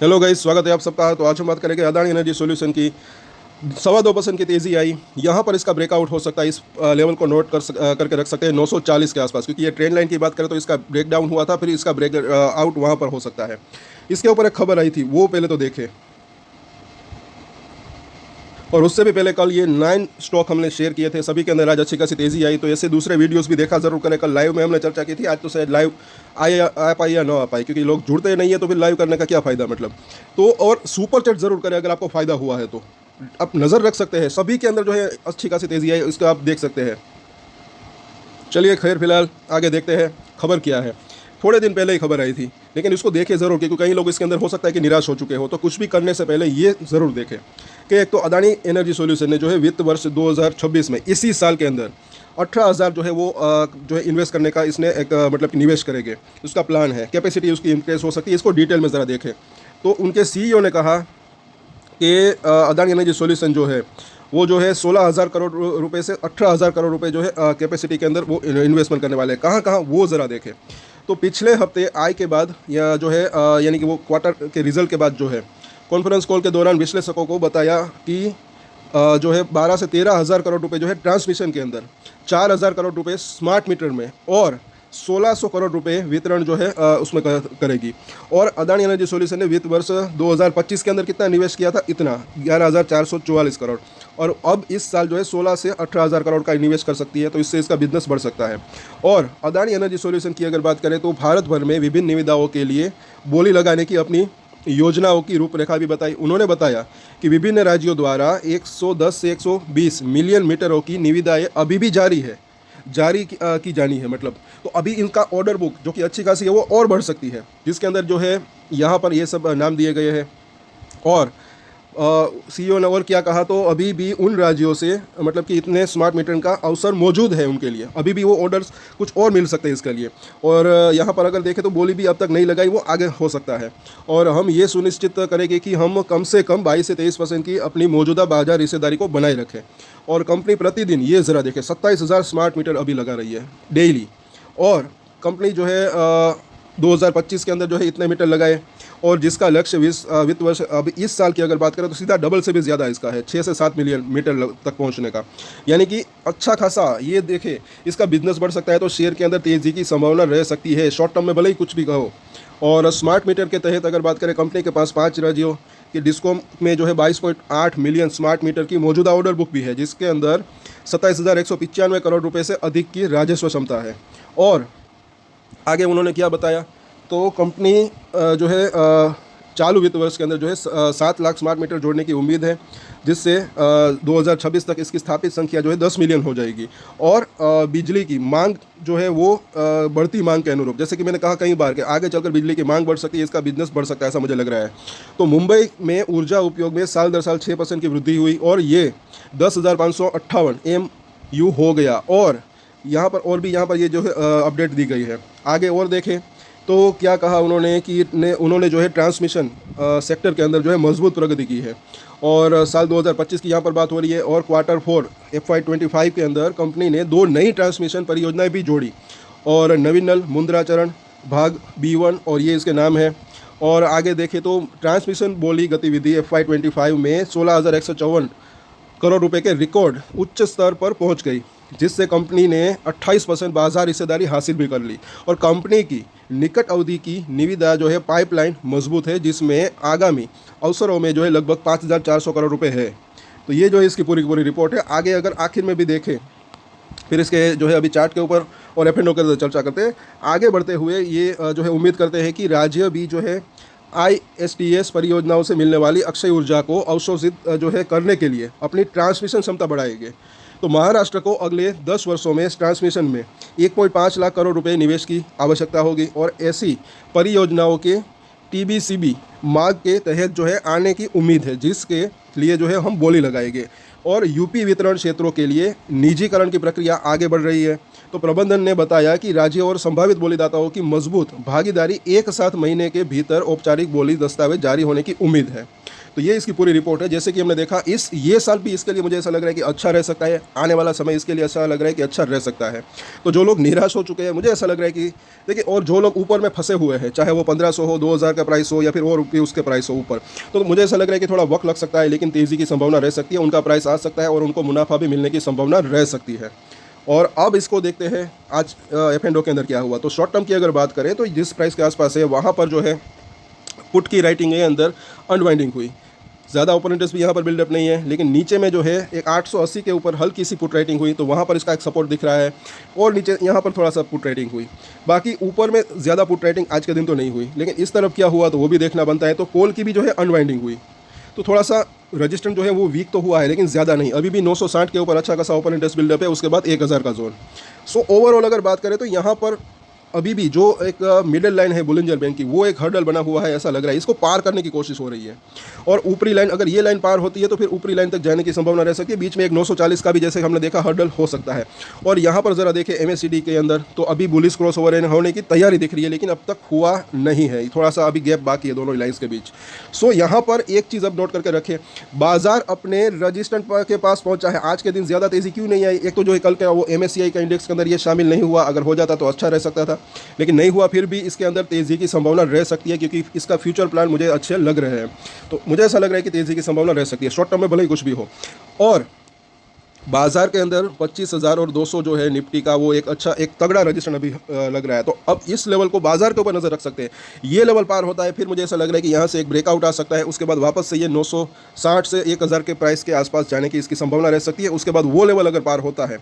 Hello guys, स्वागत है आप सबका। तो आज हम बात करेंगे अदानी एनर्जी सॉल्यूशन की 2.25% की तेज़ी आई। यहाँ पर इसका ब्रेकआउट हो सकता है। इस लेवल को नोट करके रख सकते हैं 940 के आसपास, क्योंकि ये ट्रेंड लाइन की बात करें तो इसका ब्रेकडाउन हुआ था, फिर इसका ब्रेक आउट वहाँ पर हो सकता है। इसके ऊपर एक खबर आई थी, वो पहले तो देखें। और उससे भी पहले कल ये 9 स्टॉक हमने शेयर किए थे, सभी के अंदर आज अच्छी खासी तेज़ी आई। तो ऐसे दूसरे वीडियोस भी देखा जरूर करें। कल लाइव में हमने चर्चा की थी, आज तो शायद लाइव आ पाई या ना आ पाई, क्योंकि लोग जुड़ते नहीं है तो फिर लाइव करने का क्या फ़ायदा मतलब। तो और सुपर चैट जरूर करें अगर आपको फ़ायदा हुआ है तो। आप नज़र रख सकते हैं, सभी के अंदर जो है अच्छी खासी तेज़ी आई, इसको आप देख सकते हैं। चलिए खैर फिलहाल आगे देखते हैं खबर क्या है। थोड़े दिन पहले ही खबर आई थी, लेकिन इसको देखें ज़रूर, क्योंकि कई लोग इसके अंदर हो सकता है कि निराश हो चुके हो। तो कुछ भी करने से पहले ये ज़रूर देखें कि एक तो अदानी एनर्जी सॉल्यूशन ने जो है वित्त वर्ष 2026 में इसी साल के अंदर 18,000 जो है वो जो है इन्वेस्ट करने का इसने एक मतलब कि निवेश करेंगे, उसका प्लान है। कैपेसिटी उसकी इंक्रीज हो सकती है, इसको डिटेल में ज़रा देखें। तो उनके सीईओ ने कहा कि अदानी एनर्जी सॉल्यूशन जो है वो जो है 16,000 करोड़ रुपए से 18,000 करोड़ रुपए जो है कैपेसिटी के अंदर वो इन्वेस्टमेंट करने वाले हैं। कहाँ कहाँ वो ज़रा देखें। तो पिछले हफ्ते आय के बाद या जो है यानी कि वो क्वार्टर के रिजल्ट के बाद जो है कॉन्फ्रेंस कॉल के दौरान विश्लेषकों को बताया कि जो है 12 से 13,000 करोड़ रुपए जो है ट्रांसमिशन के अंदर, 4,000 करोड़ रुपए स्मार्ट मीटर में और 1,600 करोड़ रुपए वितरण जो है उसमें करेगी। और अदानी एनर्जी सॉल्यूशन ने वित्त वर्ष 2025 के अंदर कितना निवेश किया था? इतना 11,444 करोड़। और अब इस साल जो है 16 से 18,000 करोड़ का निवेश कर सकती है, तो इससे इसका बिजनेस बढ़ सकता है। और अदानी एनर्जी सॉल्यूशन की अगर बात करें तो भारत भर में विभिन्न निविदाओं के लिए बोली लगाने की अपनी योजनाओं की रूपरेखा भी बताई। उन्होंने बताया कि विभिन्न राज्यों द्वारा 110 से 120 मिलियन मीटरों की निविदाएं अभी भी जारी की जानी है मतलब। तो अभी इनका ऑर्डर बुक जो कि अच्छी खासी है वो और बढ़ सकती है, जिसके अंदर जो है यहाँ पर ये सब नाम दिए गए हैं। और सीईओ ने और क्या कहा, तो अभी भी उन राज्यों से मतलब कि इतने स्मार्ट मीटर का अवसर मौजूद है उनके लिए, अभी भी वो ऑर्डर्स कुछ और मिल सकते हैं इसके लिए। और यहाँ पर अगर देखें तो बोली भी अब तक नहीं लगाई, वो आगे हो सकता है। और हम ये सुनिश्चित करेंगे कि हम कम से कम 22 से 23% की अपनी मौजूदा बाजार हिस्सेदारी को बनाए रखें। और कंपनी प्रतिदिन ये ज़रा देखें 27,000 स्मार्ट मीटर अभी लगा रही है डेली। और कंपनी जो है 2025 के अंदर जो है इतने मीटर लगाए, और जिसका लक्ष्य वित्त वर्ष अब इस साल की अगर बात करें तो सीधा डबल से भी ज़्यादा इसका है, 6 से 7 मिलियन मीटर तक पहुंचने का। यानी कि अच्छा खासा ये देखें इसका बिजनेस बढ़ सकता है। तो शेयर के अंदर तेज़ी की संभावना रह सकती है शॉर्ट टर्म में, भले ही कुछ भी कहो। और स्मार्ट मीटर के तहत अगर बात करें, कंपनी के पास 5 राज्यों के डिस्कॉम में जो है 22.8 मिलियन स्मार्ट मीटर की मौजूदा ऑर्डर बुक भी है, जिसके अंदर 27,195 करोड़ रुपये से अधिक की राजस्व क्षमता है। और आगे उन्होंने क्या बताया, तो कंपनी जो है चालू वित्त वर्ष के अंदर जो है 7 लाख स्मार्ट मीटर जोड़ने की उम्मीद है, जिससे 2026 तक इसकी स्थापित संख्या जो है 10 मिलियन हो जाएगी। और बिजली की मांग जो है वो बढ़ती मांग के अनुरूप, जैसे कि मैंने कहा कई बार कि आगे चलकर बिजली की मांग बढ़ सकती है, इसका बिजनेस बढ़ सकता है, ऐसा मुझे लग रहा है। तो मुंबई में ऊर्जा उपयोग में साल दर साल 6% की वृद्धि हुई और ये 10,558 MU हो गया। और यहाँ पर ये जो है अपडेट दी गई है। आगे और देखें तो क्या कहा उन्होंने कि उन्होंने जो है ट्रांसमिशन सेक्टर के अंदर जो है मजबूत प्रगति की है। और साल 2025 की यहाँ पर बात हो रही है। और Q4 FY25 के अंदर कंपनी ने 2 नई ट्रांसमिशन परियोजनाएं भी जोड़ी, और नवीनल मुंद्राचरण भाग B1 और ये इसके नाम है। और आगे देखें तो ट्रांसमिशन बोली गतिविधि FY25 में 16,154 करोड़ रुपए के रिकॉर्ड उच्च स्तर पर पहुंच गई, जिससे कंपनी ने 28% बाजार हिस्सेदारी हासिल भी कर ली। और कंपनी की निकट अवधि की निविदा जो है पाइपलाइन मजबूत है, जिसमें आगामी अवसरों में जो है लगभग 5,400 करोड़ रुपए है। तो ये जो है इसकी पूरी की पूरी रिपोर्ट है। आगे अगर आखिर में भी देखें, फिर इसके जो है अभी चार्ट के ऊपर और F&O के चर्चा करते हैं। आगे बढ़ते हुए ये जो है उम्मीद करते हैं कि राज्य भी जो है ISTS परियोजनाओं से मिलने वाली अक्षय ऊर्जा को अवशोषित जो है करने के लिए अपनी ट्रांसमिशन क्षमता बढ़ाएंगे। तो महाराष्ट्र को अगले 10 वर्षों में ट्रांसमिशन में 1.5 लाख करोड़ रुपए निवेश की आवश्यकता होगी, और ऐसी परियोजनाओं के TBCB मार्ग के तहत जो है आने की उम्मीद है, जिसके लिए जो है हम बोली लगाएंगे। और यूपी वितरण क्षेत्रों के लिए निजीकरण की प्रक्रिया आगे बढ़ रही है। तो प्रबंधन ने बताया कि राज्य और संभावित बोलीदाताओं की मजबूत भागीदारी एक साथ महीने के भीतर औपचारिक बोली दस्तावेज जारी होने की उम्मीद है। तो ये इसकी पूरी रिपोर्ट है। जैसे कि हमने देखा ये साल भी इसके लिए मुझे ऐसा लग रहा है कि अच्छा रह सकता है, आने वाला समय इसके लिए ऐसा लग रहा है कि अच्छा रह सकता है। तो जो लोग निराश हो चुके हैं, मुझे ऐसा लग रहा है कि देखिए, और जो लोग ऊपर में फंसे हुए हैं, चाहे वो 1500 हो, 2000 का प्राइस हो या फिर और भी उसके प्राइस हो ऊपर, तो मुझे ऐसा लग रहा है कि थोड़ा वक्त लग सकता है, लेकिन तेज़ी की संभावना रह सकती है, उनका प्राइस आ सकता है और उनको मुनाफा भी मिलने की संभावना रह सकती है। और अब इसको देखते हैं आज F&O के अंदर क्या हुआ। तो शॉर्ट टर्म की अगर बात करें तो जिस प्राइस के आसपास है वहाँ पर जो है पुट की राइटिंग है अंदर अनवाइंडिंग हुई, ज़्यादा ओपन इंटरेस्ट भी यहाँ पर बिल्डअप नहीं है, लेकिन नीचे में जो है एक 880 के ऊपर हल्की सी पुट राइटिंग हुई, तो वहाँ पर इसका एक सपोर्ट दिख रहा है, और नीचे यहाँ पर थोड़ा सा पुट राइटिंग हुई। बाकी ऊपर में ज़्यादा पुट राइटिंग आज के दिन तो नहीं हुई, लेकिन इस तरफ क्या हुआ तो वो भी देखना बनता है। तो कॉल की भी जो है अनवाइंडिंग हुई, तो थोड़ा सा रजिस्टेंस जो है वो वीक तो हुआ है, लेकिन ज़्यादा नहीं। अभी भी 960 के ऊपर अच्छा खासा ओपन इंटरेस्ट बिल्डअप है, उसके बाद 1000 का जोन। सो ओवरऑल अगर बात करें तो यहाँ पर अभी भी जो एक मिडिल लाइन है बुलिंजर बैंक की, वो एक हर्डल बना हुआ है, ऐसा लग रहा है इसको पार करने की कोशिश हो रही है। और ऊपरी लाइन, अगर ये लाइन पार होती है तो फिर ऊपरी लाइन तक जाने की संभावना रह सकती है। बीच में एक 940 का भी जैसे हमने देखा हर्डल हो सकता है। और यहाँ पर ज़रा देखें MACD के अंदर, तो अभी बुलिश क्रॉस ओवर होने की तैयारी दिख रही है, लेकिन अब तक हुआ नहीं है, थोड़ा सा अभी गैप बाकी है दोनों लाइन्स के बीच। सो यहाँ पर एक चीज़ अब नोट करके रखें, बाजार अपने रजिस्टेंट के पास पहुँचा है। आज के दिन ज़्यादा तेज़ी क्यों नहीं आई? एक तो जो है कल का वो MSCI का इंडेक्स के अंदर ये शामिल नहीं हुआ, अगर हो जाता तो अच्छा रह सकता था, लेकिन नहीं हुआ। फिर भी इसके अंदर तेज़ी की संभावना रह सकती है, क्योंकि इसका फ्यूचर प्लान मुझे अच्छे लग रहे हैं। तो मुझे ऐसा लग रहा है कि तेज़ी की संभावना रह सकती है, शॉर्ट टर्म में भले ही कुछ भी हो। और बाजार के अंदर 25,000 और 200 जो है निफ्टी का, वो एक अच्छा एक तगड़ा रजिस्ट्रेशन अभी लग रहा है। तो अब इस लेवल को बाजार के ऊपर नज़र रख सकते हैं। ये लेवल पार होता है, फिर मुझे ऐसा लग रहा है कि यहाँ से एक ब्रेकआउट आ सकता है, उसके बाद वापस से ये 960 से 1000 के प्राइस के आसपास जाने की इसकी संभावना रह सकती है। उसके बाद वो लेवल अगर पार होता है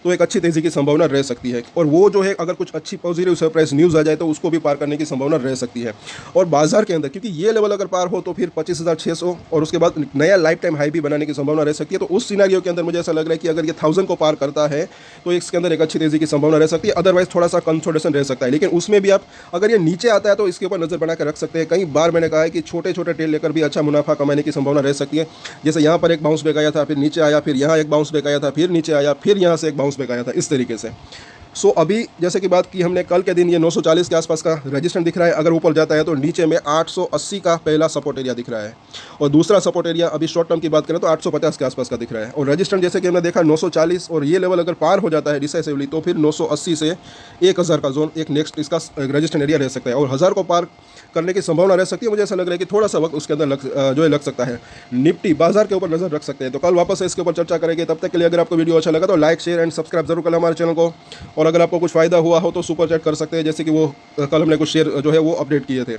तो एक अच्छी तेज़ी की संभावना रह सकती है। और वो जो है अगर कुछ अच्छी पॉजिटिव सरप्राइज न्यूज़ आ जाए तो उसको भी पार करने की संभावना रह सकती है। और बाजार के अंदर क्योंकि ये लेवल अगर पार हो तो फिर 25,600 और उसके बाद नया लाइफ टाइम हाई भी बनाने की संभावना रह सकती है। तो उस सिनेरियो के अंदर मुझे ऐसा लग रहा है कि अगर ये 1000 को पार करता है तो इसके अंदर एक अच्छी तेज़ी की संभावना रह सकती है। अदरवाइज थोड़ा सा कंसोलिडेशन रह सकता है, लेकिन उसमें भी आप अगर ये नीचे आता है तो इसके ऊपर नज़र बना कर रख सकते हैं। कई बार मैंने कहा है कि छोटे छोटे ट्रेड लेकर भी अच्छा मुनाफा कमाने की संभावना रह सकती है। जैसे यहाँ पर एक बाउंस बैक आया था, फिर नीचे आया, फिर यहाँ एक बाउंस बैक आया था, फिर नीचे आया, फिर यहाँ से एक बाउंस बैक आया था, इस तरीके से। सो अभी जैसे कि बात की हमने कल के दिन, ये 940 के आसपास का रजिस्टेंस दिख रहा है। अगर ऊपर जाता है तो नीचे में 880 का पहला सपोर्ट एरिया दिख रहा है, और दूसरा सपोर्ट एरिया अभी शॉर्ट टर्म की बात करें तो 850 के आसपास का दिख रहा है। और रजिस्टेंस जैसे कि हमने देखा 940, और ये लेवल अगर पार हो जाता है डिसाइसिवली तो फिर 980 से 1000 का जोन एक नेक्स्ट इसका रजिस्टेंस एरिया रह सकता है, और 1000 को पार करने की संभावना रह सकती है। मुझे ऐसा लग रहा है कि थोड़ा सा वक्त उसके अंदर जो है लग सकता है। निफ्टी बाजार के ऊपर नजर रख सकते हैं। तो कल वापस से इसके ऊपर चर्चा करेंगे। तब तक के लिए अगर आपको वीडियो अच्छा लगा तो लाइक, शेयर एंड सब्सक्राइब जरूर करें हमारे चैनल को। और अगर आपको कुछ फायदा हुआ हो तो सुपर चैट कर सकते हैं, जैसे कि वो कल हमने कुछ शेयर जो है वो अपडेट किए थे।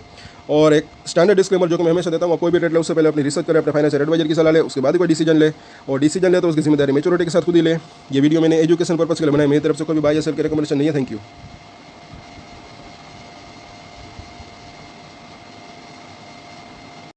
और एक स्टैंडर्ड डिस्क्लेमर जो कि मैं हमेशा देता हूँ, कोई भी ट्रेड ले उससे पहले अपनी रिसर्च करें, अपने फाइनेंशियल एडवाइजर की सलाह ले, उसके बाद कोई डिसीजन ले। और डिसीजन ले तो उसकी जिम्मेदारी मेच्योरिटी के साथ खुद ही ले। ये वीडियो मैंने एजुकेशन पर्पस के लिए बनाई, मेरी तरफ से कोई भी बाय या सेल की रिकमेंडेशन नहीं है। Thank you.